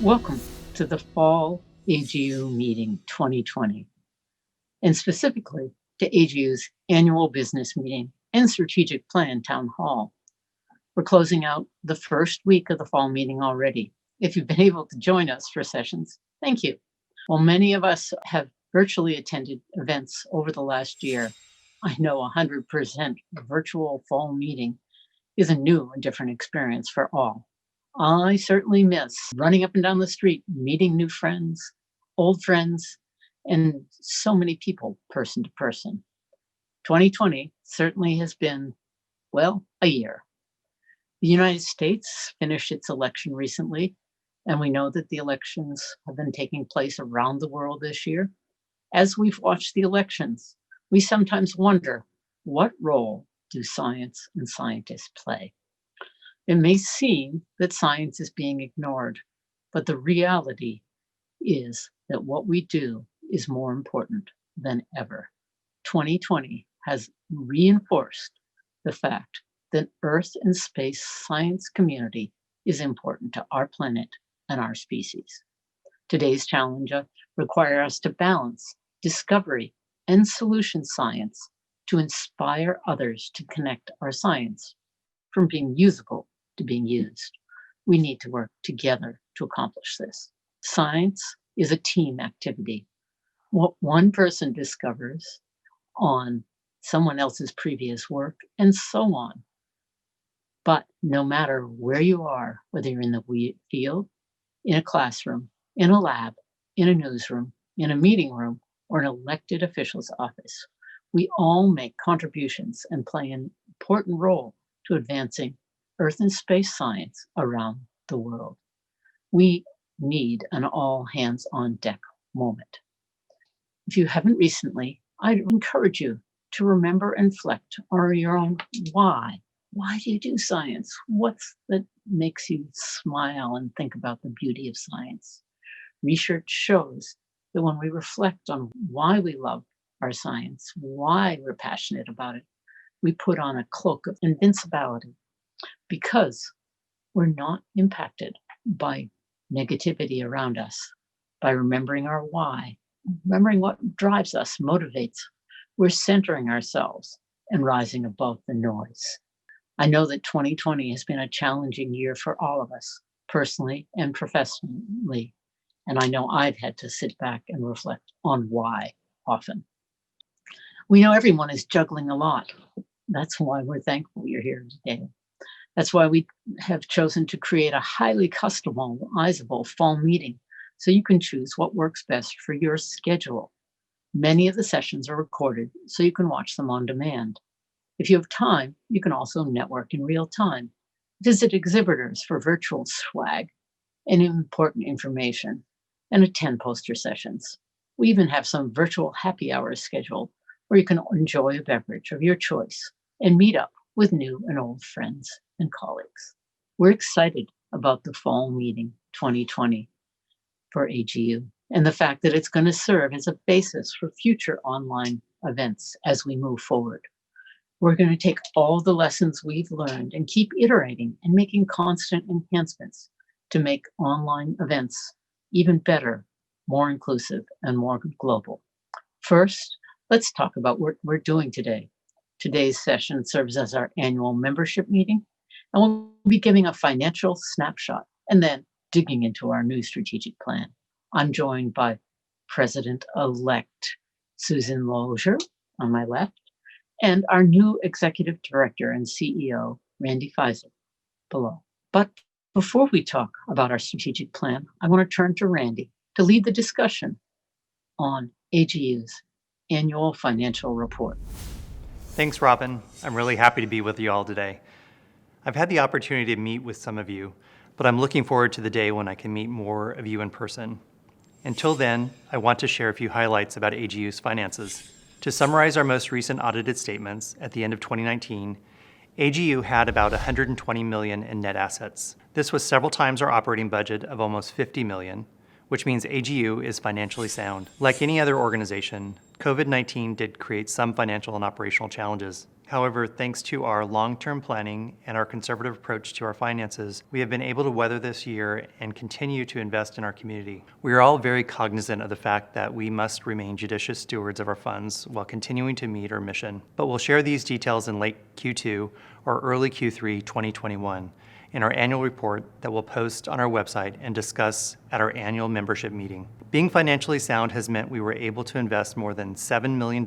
Welcome to the Fall AGU Meeting 2020, and specifically to AGU's annual business meeting and strategic plan town hall. We're closing out the first week of the fall meeting already. If you've been able to join us for sessions, thank you. While many of us have virtually attended events over the last year, I know 100% virtual fall meeting is a new and different experience for all. I certainly miss running up and down the street, meeting new friends, old friends, and so many people person to person. 2020 certainly has been, well, a year. The United States finished its election recently, and we know that the elections have been taking place around the world this year. As we've watched the elections, we sometimes wonder, what role do science and scientists play? It may seem that science is being ignored, but the reality is that what we do is more important than ever. 2020 has reinforced the fact that Earth and space science community is important to our planet and our species. Today's challenges require us to balance discovery and solution science to inspire others to connect our science from being usable to being used. We need to work together to accomplish this. Science is a team activity. What one person discovers on someone else's previous work, and so on. But no matter where you are, whether you're in the field, in a classroom, in a lab, in a newsroom, in a meeting room, or an elected official's office, we all make contributions and play an important role to advancing Earth and space science around the world. We need an all hands on deck moment. If you haven't recently, I'd encourage you to remember and reflect on your own why. Why do you do science? What's that makes you smile and think about the beauty of science? Research shows that when we reflect on why we love our science, why we're passionate about it, we put on a cloak of invincibility because we're not impacted by negativity around us. By remembering our why, remembering what drives us, motivates, we're centering ourselves and rising above the noise. I know that 2020 has been a challenging year for all of us, personally and professionally. And I know I've had to sit back and reflect on why often. We know everyone is juggling a lot. That's why we're thankful you're here today. That's why we have chosen to create a highly customizable fall meeting so you can choose what works best for your schedule. Many of the sessions are recorded so you can watch them on demand. If you have time, you can also network in real time. Visit exhibitors for virtual swag and important information, and attend poster sessions. We even have some virtual happy hours scheduled where you can enjoy a beverage of your choice and meet up with new and old friends and colleagues. We're excited about the fall meeting 2020 for AGU and the fact that it's going to serve as a basis for future online events as we move forward. We're going to take all the lessons we've learned and keep iterating and making constant enhancements to make online events even better, more inclusive, and more global. First, let's talk about what we're doing today. Today's session serves as our annual membership meeting, and we'll be giving a financial snapshot and then digging into our new strategic plan. I'm joined by President-elect Susan Lozier on my left, and our new Executive Director and CEO, Randy Feisel, below. But before we talk about our strategic plan, I want to turn to Randy to lead the discussion on AGU's annual financial report. Thanks, Robin. I'm really happy to be with you all today. I've had the opportunity to meet with some of you, but I'm looking forward to the day when I can meet more of you in person. Until then, I want to share a few highlights about AGU's finances. To summarize our most recent audited statements, at the end of 2019, AGU had about $120 million in net assets. This was several times our operating budget of almost $50 million, which means AGU is financially sound. Like any other organization, COVID-19 did create some financial and operational challenges. However, thanks to our long-term planning and our conservative approach to our finances, we have been able to weather this year and continue to invest in our community. We are all very cognizant of the fact that we must remain judicious stewards of our funds while continuing to meet our mission. But we'll share these details in late Q2 or early Q3 2021 in our annual report that we'll post on our website and discuss at our annual membership meeting. Being financially sound has meant we were able to invest more than $7 million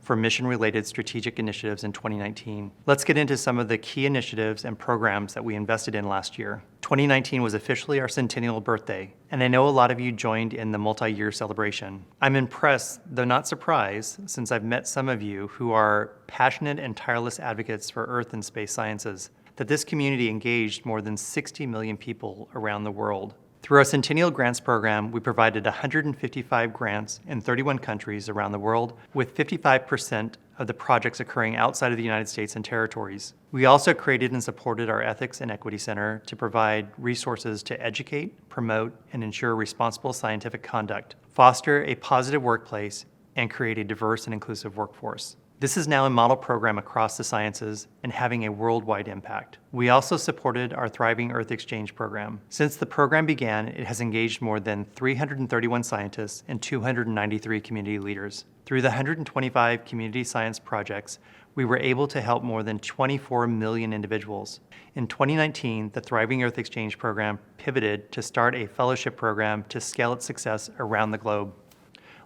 for mission-related strategic initiatives in 2019. Let's get into some of the key initiatives and programs that we invested in last year. 2019 was officially our centennial birthday, and I know a lot of you joined in the multi-year celebration. I'm impressed, though not surprised, since I've met some of you who are passionate and tireless advocates for Earth and space sciences, that this community engaged more than 60 million people around the world. Through our Centennial Grants program, we provided 155 grants in 31 countries around the world, with 55% of the projects occurring outside of the United States and territories. We also created and supported our Ethics and Equity Center to provide resources to educate, promote, and ensure responsible scientific conduct, foster a positive workplace, and create a diverse and inclusive workforce. This is now a model program across the sciences and having a worldwide impact. We also supported our Thriving Earth Exchange program. Since the program began, it has engaged more than 331 scientists and 293 community leaders. Through the 125 community science projects, we were able to help more than 24 million individuals. In 2019, the Thriving Earth Exchange program pivoted to start a fellowship program to scale its success around the globe.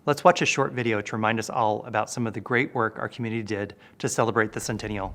Let's watch a short video to remind us all about some of the great work our community did to celebrate the centennial.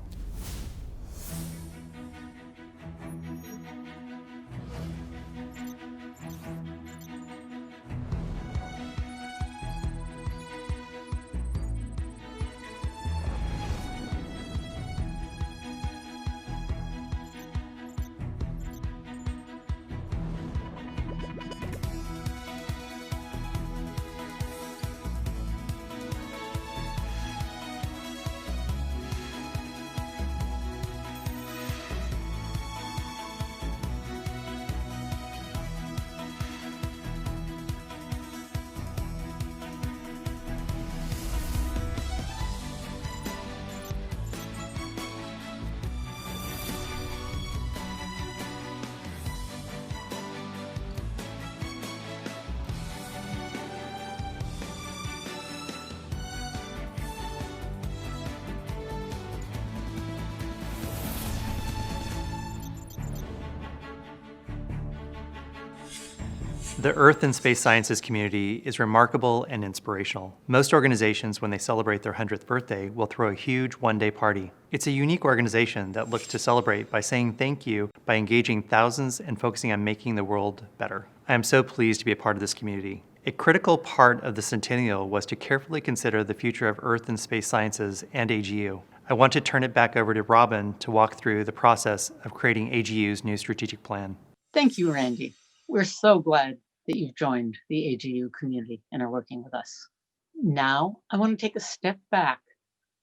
The Earth and Space Sciences community is remarkable and inspirational. Most organizations, when they celebrate their 100th birthday, will throw a huge one-day party. It's a unique organization that looks to celebrate by saying thank you, by engaging thousands and focusing on making the world better. I am so pleased to be a part of this community. A critical part of the centennial was to carefully consider the future of Earth and Space Sciences and AGU. I want to turn it back over to Robin to walk through the process of creating AGU's new strategic plan. Thank you, Randy. We're so glad that you've joined the AGU community and are working with us. Now, I want to take a step back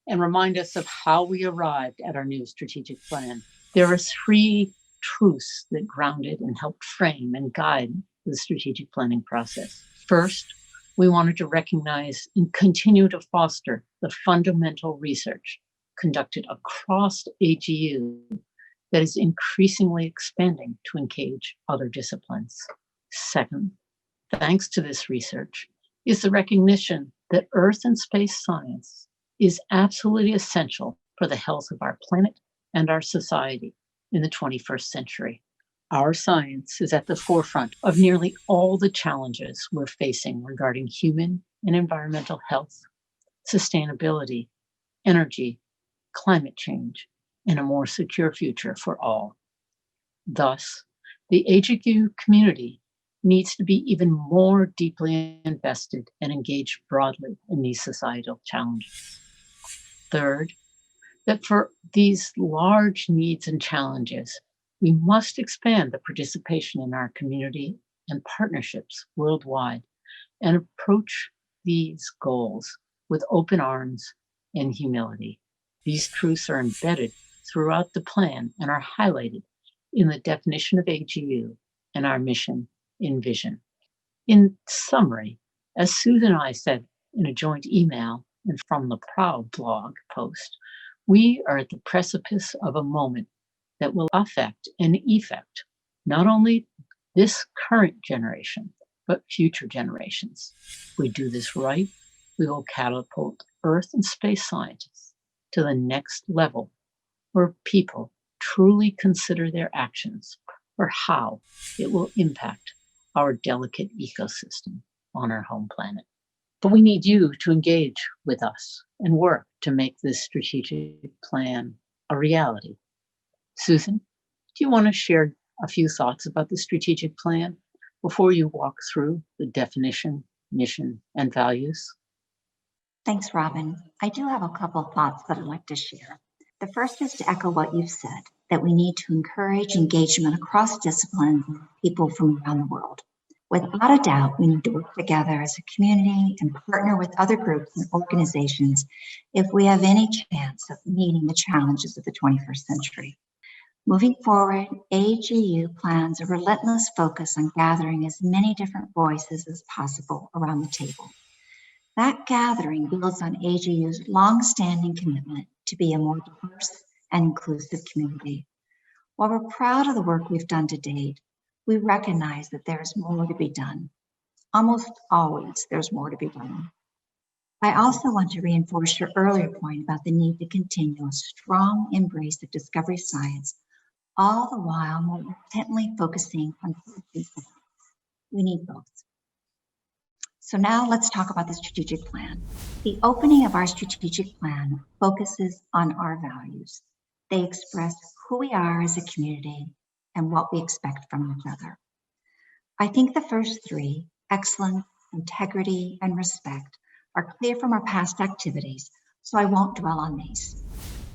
and remind us of how we arrived at our new strategic plan. There are three truths that grounded and helped frame and guide the strategic planning process. First, we wanted to recognize and continue to foster the fundamental research conducted across AGU that is increasingly expanding to engage other disciplines. Second, thanks to this research, is the recognition that Earth and space science is absolutely essential for the health of our planet and our society in the 21st century. Our science is at the forefront of nearly all the challenges we're facing regarding human and environmental health, sustainability, energy, climate change, and a more secure future for all. Thus, the AGU community needs to be even more deeply invested and engaged broadly in these societal challenges. Third, that for these large needs and challenges, we must expand the participation in our community and partnerships worldwide and approach these goals with open arms and humility. These truths are embedded throughout the plan and are highlighted in the definition of AGU and our mission and vision. In summary, as Susan and I said in a joint email and from the Proud blog post, We are at the precipice of a moment that will affect and effect not only this current generation, but future generations. If we do this right, we will catapult Earth and space scientists to the next level where people truly consider their actions or how it will impact our delicate ecosystem on our home planet. But we need you to engage with us and work to make this strategic plan a reality. Susan, do you want to share a few thoughts about the strategic plan before you walk through the definition, mission, and values? Thanks, Robin. I do have a couple of thoughts that I'd like to share. The first is to echo what you've said, that we need to encourage engagement across disciplines and people from around the world. Without a doubt, we need to work together as a community and partner with other groups and organizations if we have any chance of meeting the challenges of the 21st century. Moving forward, AGU plans a relentless focus on gathering as many different voices as possible around the table. That gathering builds on AGU's long-standing commitment to be a more diverse and inclusive community. While we're proud of the work we've done to date, we recognize that there's more to be done. Almost always there's more to be done. I also want to reinforce your earlier point about the need to continue a strong embrace of discovery science, all the while more intently focusing on science. We need both. So now let's talk about the strategic plan. The opening of our strategic plan focuses on our values. They express who we are as a community and what we expect from each other. I think the first three, excellence, integrity, and respect, are clear from our past activities, so I won't dwell on these.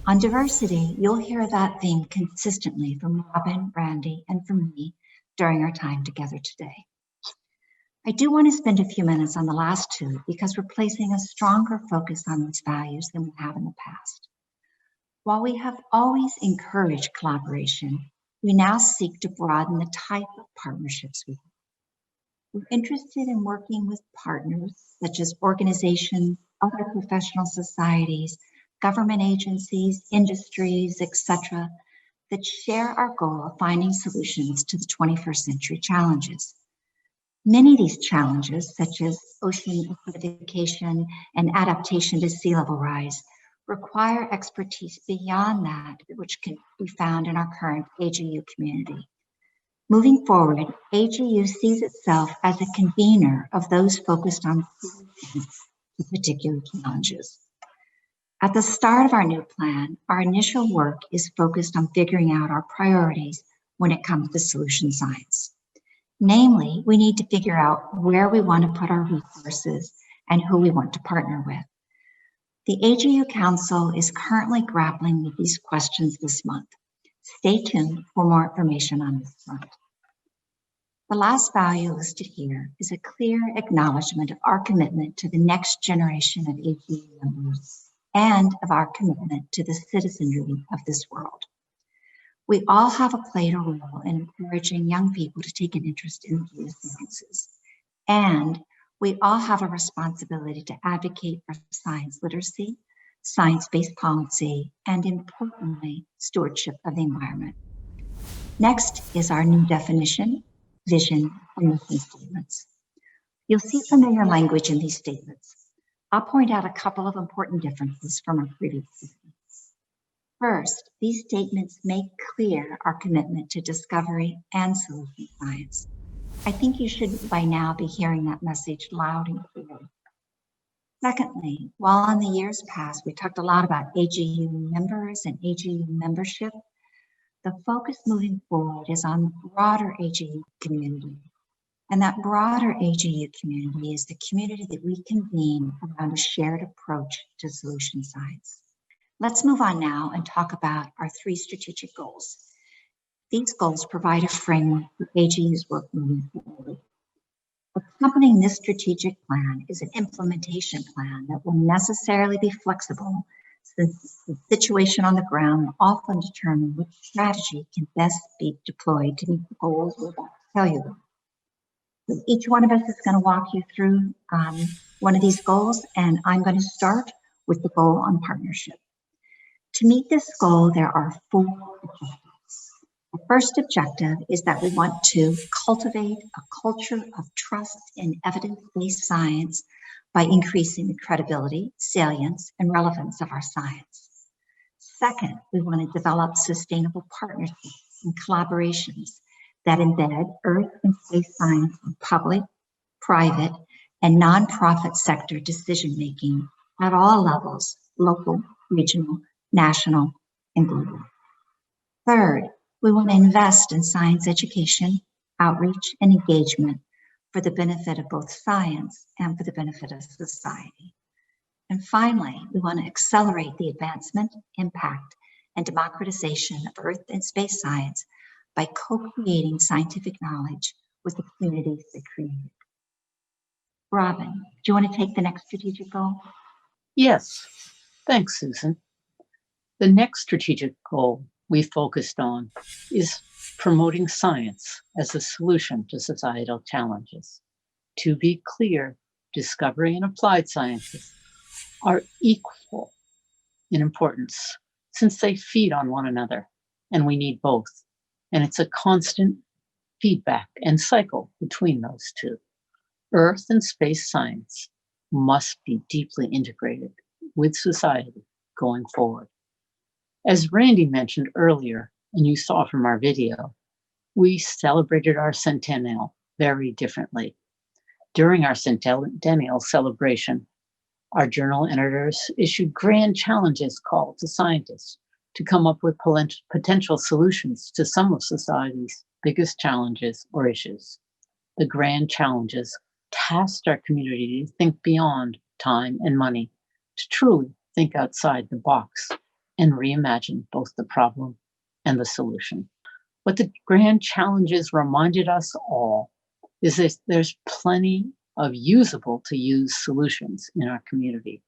On diversity, you'll hear that theme consistently from Robin, Randy, and from me during our time together today. I do want to spend a few minutes on the last two because we're placing a stronger focus on these values than we have in the past. While we have always encouraged collaboration, we now seek to broaden the type of partnerships we have. We're interested in working with partners such as organizations, other professional societies, government agencies, industries, etc., that share our goal of finding solutions to the 21st century challenges. Many of these challenges, such as ocean acidification and adaptation to sea level rise, require expertise beyond that which can be found in our current AGU community. Moving forward, AGU sees itself as a convener of those focused on solutions to particular challenges. At the start of our new plan, our initial work is focused on figuring out our priorities when it comes to solution science. Namely, we need to figure out where we want to put our resources and who we want to partner with. The AGU Council is currently grappling with these questions this month. Stay tuned for more information on this front. The last value listed here is a clear acknowledgement of our commitment to the next generation of AGU members and of our commitment to the citizenry of this world. We all have played a role in encouraging young people to take an interest in the geosciences, and we all have a responsibility to advocate for science literacy, science-based policy, and importantly, stewardship of the environment. Next is our new definition, vision, and mission statements. You'll see familiar language in these statements. I'll point out a couple of important differences from our previous statements. First, these statements make clear our commitment to discovery and solution science. I think you should by now be hearing that message loud and clear. Secondly, while in the years past we talked a lot about AGU members and AGU membership, the focus moving forward is on the broader AGU community. And that broader AGU community is the community that we convene around a shared approach to solution science. Let's move on now and talk about our three strategic goals. These goals provide a framework for AGU's work moving forward. Accompanying this strategic plan is an implementation plan that will necessarily be flexible since the situation on the ground will often determine which strategy can best be deployed to meet the goals we're about to tell you about. So each one of us is going to walk you through one of these goals, and I'm going to start with the goal on partnership. To meet this goal, there are 4 objectives. The first objective is that we want to cultivate a culture of trust in evidence-based science by increasing the credibility, salience, and relevance of our science. Second, we want to develop sustainable partnerships and collaborations that embed earth and space science in public, private, and nonprofit sector decision-making at all levels, local, regional, national, and global. Third, we want to invest in science education, outreach, and engagement for the benefit of both science and for the benefit of society. And finally, we want to accelerate the advancement, impact, and democratization of earth and space science by co-creating scientific knowledge with the communities that create it. Robin, do you want to take the next strategic goal? Yes, thanks, Susan. The next strategic goal we focused on is promoting science as a solution to societal challenges. To be clear, discovery and applied sciences are equal in importance since they feed on one another, and we need both. And it's a constant feedback and cycle between those two. Earth and space science must be deeply integrated with society going forward. As Randy mentioned earlier, and you saw from our video, we celebrated our centennial very differently. During our centennial celebration, our journal editors issued grand challenges called to scientists to come up with potential solutions to some of society's biggest challenges or issues. The grand challenges tasked our community to think beyond time and money, to truly think outside the box and reimagine both the problem and the solution. What the grand challenges reminded us all is that there's plenty of usable to use solutions in our community,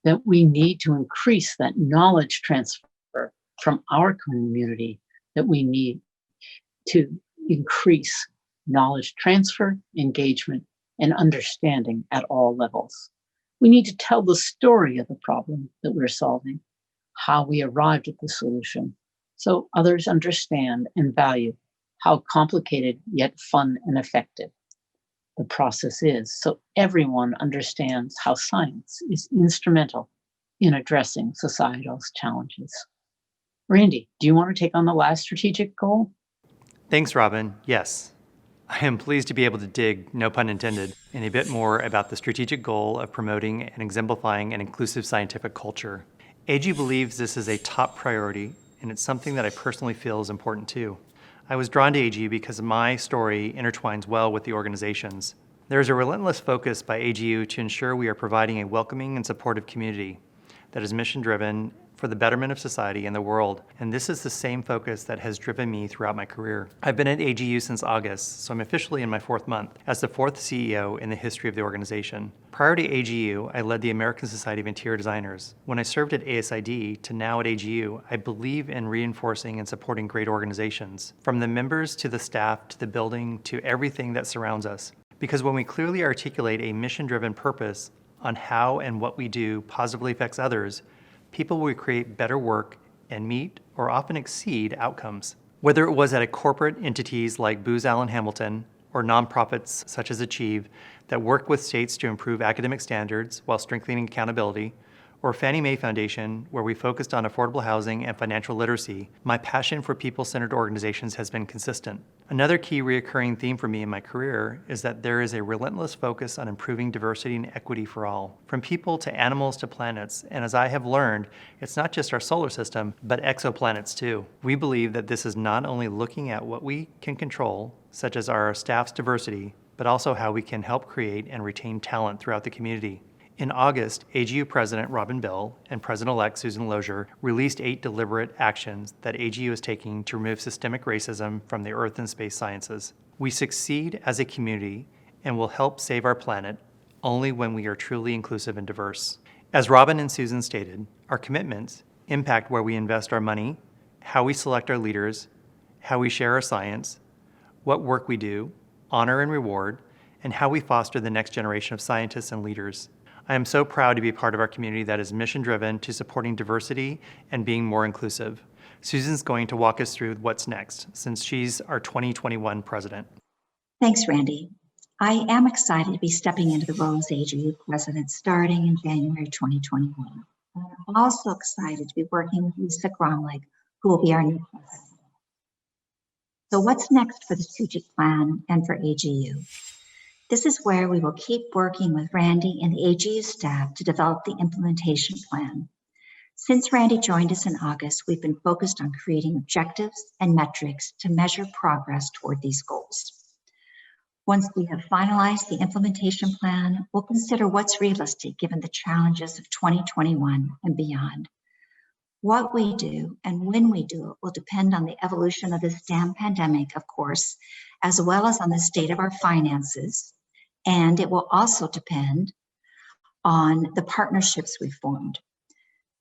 that we need to increase that knowledge transfer from our community, that we need to increase knowledge transfer, engagement, and understanding at all levels. We need to tell the story of the problem that we're solving, how we arrived at the solution, so others understand and value how complicated yet fun and effective the process is, so everyone understands how science is instrumental in addressing societal challenges. Randy, do you want to take on the last strategic goal? Thanks, Robin. Yes. I am pleased to be able to dig, no pun intended, in a bit more about the strategic goal of promoting and exemplifying an inclusive scientific culture. AGU believes this is a top priority, and it's something that I personally feel is important too. I was drawn to AGU because my story intertwines well with the organization's. There is a relentless focus by AGU to ensure we are providing a welcoming and supportive community that is mission-driven for the betterment of society and the world, and this is the same focus that has driven me throughout my career. I've been at AGU since August, so I'm officially in my 4th month as the 4th CEO in the history of the organization. Prior to AGU, I led the American Society of Interior Designers. When I served at ASID to now at AGU, I believe in reinforcing and supporting great organizations, from the members to the staff to the building to everything that surrounds us. Because when we clearly articulate a mission-driven purpose on how and what we do positively affects others, people will create better work and meet or often exceed outcomes. Whether it was at a corporate entities like Booz Allen Hamilton or nonprofits such as Achieve that work with states to improve academic standards while strengthening accountability, or Fannie Mae Foundation, where we focused on affordable housing and financial literacy, my passion for people-centered organizations has been consistent. Another key reoccurring theme for me in my career is that there is a relentless focus on improving diversity and equity for all, from people to animals to planets, and as I have learned, it's not just our solar system, but exoplanets too. We believe that this is not only looking at what we can control, such as our staff's diversity, but also how we can help create and retain talent throughout the community. In August, AGU President Robin Bell and President-elect Susan Lozier released 8 deliberate actions that AGU is taking to remove systemic racism from the earth and space sciences. We succeed as a community and will help save our planet only when we are truly inclusive and diverse. As Robin and Susan stated, our commitments impact where we invest our money, how we select our leaders, how we share our science, what work we do, honor and reward, and how we foster the next generation of scientists and leaders. I am so proud to be part of our community that is mission-driven to supporting diversity and being more inclusive. Susan's going to walk us through what's next, since she's our 2021 president. Thanks, Randy. I am excited to be stepping into the role as AGU president starting in January 2021. I'm also excited to be working with Lisa Gromlich, who will be our new president. So what's next for the strategic plan and for AGU? This is where we will keep working with Randy and the AGU staff to develop the implementation plan. Since Randy joined us in August, we've been focused on creating objectives and metrics to measure progress toward these goals. Once we have finalized the implementation plan, we'll consider what's realistic given the challenges of 2021 and beyond. What we do and when we do it will depend on the evolution of this damn pandemic, of course, as well as on the state of our finances. And it will also depend on the partnerships we formed.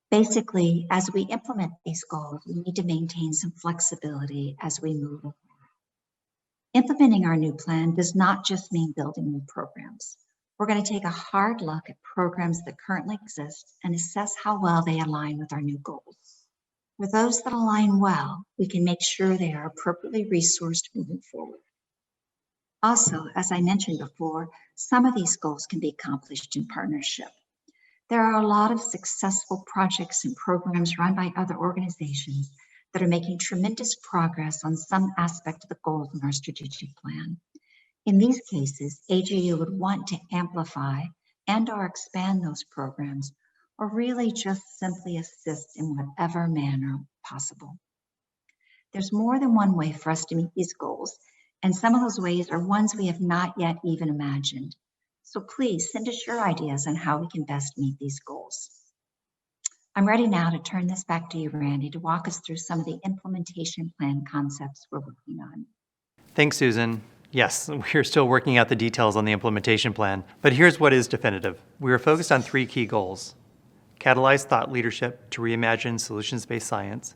Basically, as we implement these goals, we need to maintain some flexibility as we move forward. Implementing our new plan does not just mean building new programs. We're going to take a hard look at programs that currently exist and assess how well they align with our new goals. For those that align well, we can make sure they are appropriately resourced moving forward. Also, as I mentioned before, some of these goals can be accomplished in partnership. There are a lot of successful projects and programs run by other organizations that are making tremendous progress on some aspect of the goals in our strategic plan. In these cases, AGU would want to amplify and/or expand those programs, or really just simply assist in whatever manner possible. There's more than one way for us to meet these goals, and some of those ways are ones we have not yet even imagined. So please send us your ideas on how we can best meet these goals. I'm ready now to turn this back to you, Randy, to walk us through some of the implementation plan concepts we're working on. Thanks, Susan. Yes, we're still working out the details on the implementation plan, but here's what is definitive. We are focused on 3 key goals: catalyze thought leadership to reimagine solutions-based science,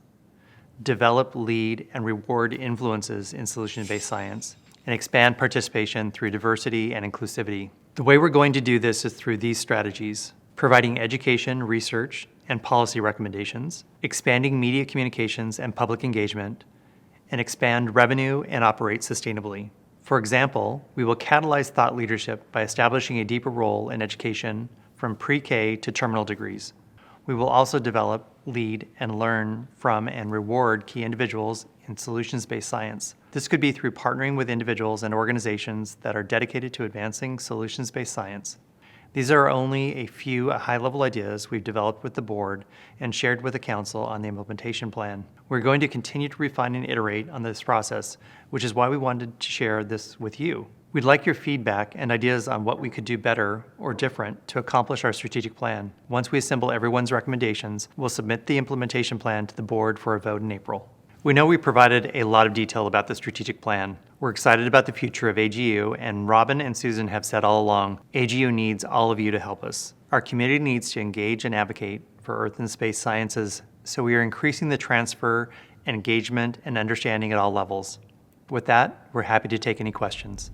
develop, lead, and reward influences in solution-based science, and expand participation through diversity and inclusivity. The way we're going to do this is through these strategies: providing education, research, and policy recommendations, expanding media communications and public engagement, and expand revenue and operate sustainably. For example, we will catalyze thought leadership by establishing a deeper role in education from pre-K to terminal degrees. We will also develop, lead, and learn from and reward key individuals in solutions-based science. This could be through partnering with individuals and organizations that are dedicated to advancing solutions-based science. These are only a few high-level ideas we've developed with the board and shared with the council on the implementation plan. We're going to continue to refine and iterate on this process, which is why we wanted to share this with you. We'd like your feedback and ideas on what we could do better or different to accomplish our strategic plan. Once we assemble everyone's recommendations, we'll submit the implementation plan to the board for a vote in April. We know we provided a lot of detail about the strategic plan. We're excited about the future of AGU, and Robin and Susan have said all along, AGU needs all of you to help us. Our community needs to engage and advocate for Earth and space sciences, so we are increasing the transfer, engagement, and understanding at all levels. With that, we're happy to take any questions.